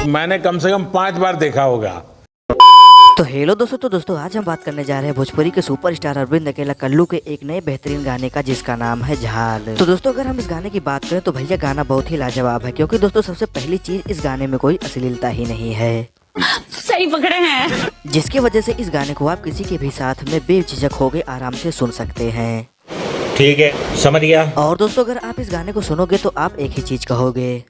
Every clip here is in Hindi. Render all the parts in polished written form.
मैंने कम से कम 5 बार देखा होगा। तो हेलो दोस्तों आज हम बात करने जा रहे हैं भोजपुरी के सुपरस्टार अरविंद अकेला कल्लू के एक नए बेहतरीन गाने का, जिसका नाम है झाल। तो दोस्तों अगर हम इस गाने की बात करें तो भैया गाना बहुत ही लाजवाब है, क्योंकि दोस्तों सबसे पहली चीज इस गाने में कोई अश्लीलता ही नहीं है। सही पकड़े हैं। जिसकी वजह से इस गाने को आप किसी के भी साथ में बेझिझक हो गए आराम से सुन सकते हैं। ठीक है, समझ गया। और दोस्तों अगर आप इस गाने को सुनोगे तो आप एक ही चीज कहोगे।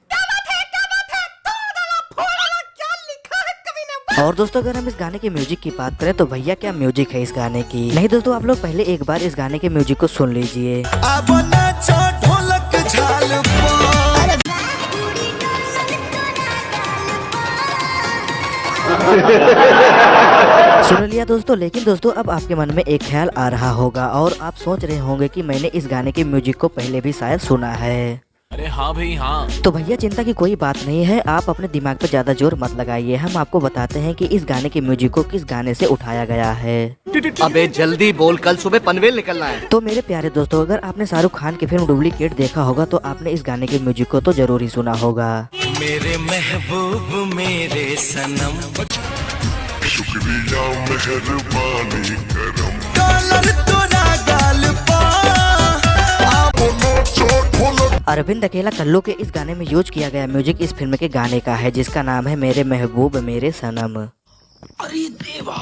और दोस्तों अगर हम इस गाने के म्यूजिक की बात करें तो भैया क्या म्यूजिक है इस गाने की। नहीं दोस्तों, आप लोग पहले एक बार इस गाने के म्यूजिक को सुन लीजिए। सुन लिया दोस्तों। लेकिन दोस्तों अब आपके मन में एक ख्याल आ रहा होगा और आप सोच रहे होंगे कि मैंने इस गाने के म्यूजिक को पहले भी शायद सुना है। अरे हाँ भाई हाँ। तो भैया चिंता की कोई बात नहीं है, आप अपने दिमाग पर ज्यादा जोर मत लगाइए। हम आपको बताते हैं कि इस गाने के म्यूजिक को किस गाने से उठाया गया है। अबे जल्दी बोल, कल सुबह पनवेल निकलना है। तो मेरे प्यारे दोस्तों, अगर आपने शाहरुख खान की फिल्म डुप्लीकेट देखा होगा तो आपने इस गाने के म्यूजिक को तो जरूर ही सुना होगा। मेरे महबूब मेरे सनम, शुक्रिया मेहरबानी करम, कॉलर तोरा गाल पा। अरविंद अकेला कल्लू के इस गाने में यूज किया गया म्यूजिक इस फिल्म के गाने का है, जिसका नाम है मेरे महबूब मेरे सनम। अरे देवा,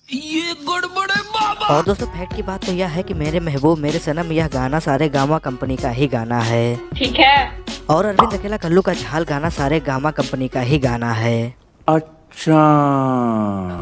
ये गड़बड़ है बाबा। और दोस्तों फैक्ट की बात तो यह है कि मेरे महबूब मेरे सनम यह गाना सारे गामा कंपनी का ही गाना है। ठीक है। और अरविंद अकेला कल्लू का झाल गाना सारे गामा कंपनी का ही गाना है। अच्छा।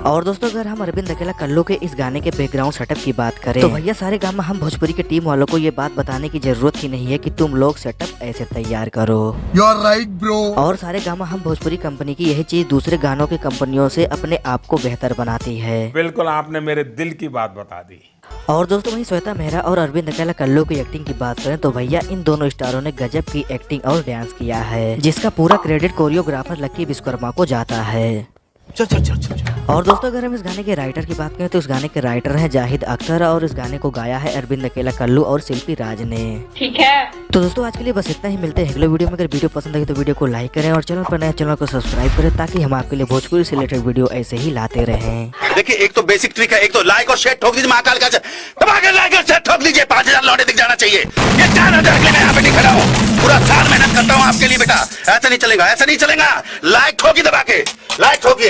और दोस्तों अगर हम अरविंद अकेला कल्लू के इस गाने के बैकग्राउंड सेटअप की बात करें तो भैया सारे गामा हम भोजपुरी के टीम वालों को ये बात बताने की जरूरत ही नहीं है कि तुम लोग सेटअप ऐसे तैयार करो। You're right, bro. और सारे गामा हम भोजपुरी कंपनी की यही चीज दूसरे गानों की कंपनियों से अपने आप को बेहतर बनाती है। बिल्कुल आपने मेरे दिल की बात बता दी। और दोस्तों वहीं श्वेता मेहरा और अरविंद अकेला कल्लू की एक्टिंग की बात करें तो भैया इन दोनों स्टारों ने गजब की एक्टिंग और डांस किया है, जिसका पूरा क्रेडिट कोरियोग्राफर लक्की विश्वकर्मा को जाता है। और दोस्तों अगर हम इस गाने के राइटर की बात करें तो इस गाने के राइटर हैं जाहिद अख्तर और इस गाने को गाया है अरविंद अकेला कल्लू और शिल्पी राज ने। ठीक है। तो दोस्तों आज के लिए बस इतना ही, मिलते हैं अगले वीडियो में। अगर वीडियो पसंद आई तो वीडियो को लाइक करें और चैनल पर नए चैनल को सब्सक्राइब करें, ताकि हम आपके लिए भोजपुरी से रिलेटेड वीडियो ऐसे ही लाते रहें। देखिए एक तो बेसिक ट्रिक है, एक तो लाइक और शेयर ठोक दीजिए, महाकाल का दबा के लाइक और शेयर ठोक दीजिए। 5000 लौटे दिख जाना चाहिए। ये 4000 के लिए मैं यहाँ पे नहीं खड़ा हूँ, पूरा साल मेहनत करता हूँ आपके लिए बेटा। ऐसा नहीं चलेगा, ऐसा नहीं चलेगा। लाइक ठोकी दबा के, लाइक ठोकी।